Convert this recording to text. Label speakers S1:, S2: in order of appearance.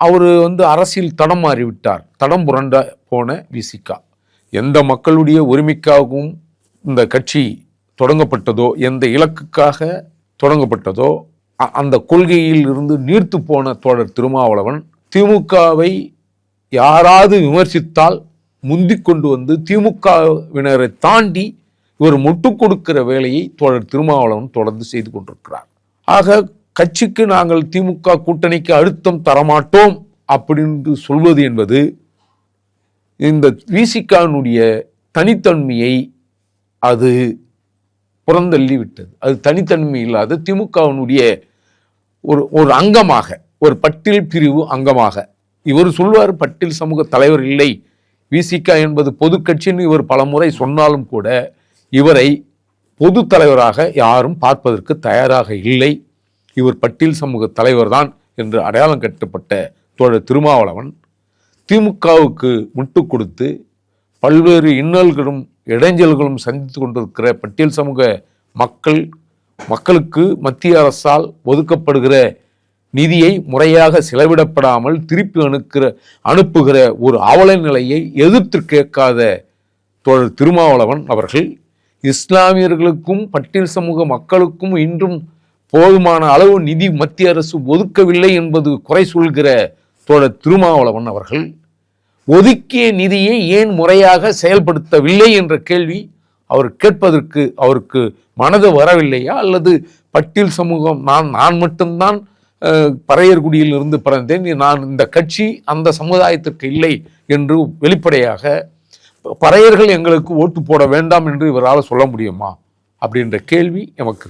S1: அவர் அரசியல் தடம் மாறிவிட்டார். தடம் புரண்ட போன விசிகா. எந்த மக்களுடைய உரிமைக்காகவும் இந்த கட்சி தொடங்கப்பட்டதோ, எந்த இலக்குக்காக தொடங்கப்பட்டதோ, அந்த கொள்கையில் இருந்து நீர்த்து போன தோழர் திருமாவளவன் திமுகவை யாராவது விமர்சித்தால் முந்திக் கொண்டு திமுகவினரை தாண்டி இவர் முட்டு கொடுக்கிற வேலையை தோழர் திருமாவளவன் தொடர்ந்து செய்து கொண்டிருக்கிறார். ஆக கட்சிக்கு நாங்கள் திமுக கூட்டணிக்கு அழுத்தம் தரமாட்டோம் அப்படின்னு சொல்வது என்பது இந்த விசிகானுடைய தனித்தன்மையை அது புறந்தள்ளி விட்டது. அது தனித்தன்மை இல்லாத திமுகவினுடைய ஒரு அங்கமாக, ஒரு பட்டியல் பிரிவு அங்கமாக. இவர் சொல்வார் பட்டியல் சமூக தலைவர் இல்லை, விசிகா என்பது பொது கட்சின்னு இவர் பல முறை சொன்னாலும் கூட இவரை பொது தலைவராக யாரும் பார்ப்பதற்கு தயாராக இல்லை. இவர் பட்டியல் சமூக தலைவர் தான் என்று அடையாளம் கட்டப்பட்ட தோழர் திருமாவளவன் திமுகவுக்கு முட்டு கொடுத்து பல்வேறு இன்னல்களும் இடைஞ்சல்களும் சந்தித்து கொண்டிருக்கிற பட்டியல் சமூக மக்களுக்கு மத்திய அரசால் ஒதுக்கப்படுகிற நிதியை முறையாக செலவிடப்படாமல் திருப்பி அனுப்புகிற ஒரு அவல நிலையை எதிர்த்து கேட்காத தோழர் திருமாவளவன் அவர்கள் இஸ்லாமியர்களுக்கும் பட்டியல் சமூக மக்களுக்கும் இன்றும் போதுமான அளவு நிதி மத்திய அரசு ஒதுக்கவில்லை என்பது குறை சொல்கிற தோழர் திருமாவளவன் அவர்கள் ஒதுக்கிய நிதியை ஏன் முறையாக செயல்படுத்தவில்லை என்ற கேள்வி அவர் கேட்பதற்கு அவருக்கு மனது வரவில்லையா? அல்லது பட்டியல் சமூகம் நான் மட்டும்தான் பறையர்குடியில் இருந்து பிறந்தேன், நான் இந்த கட்சி அந்த சமுதாயத்திற்கு இல்லை என்று வெளிப்படையாக பறையர்கள் எங்களுக்கு ஓட்டு போட வேண்டாம் என்று இவரால் சொல்ல முடியுமா அப்படின்ற கேள்வி எமக்கு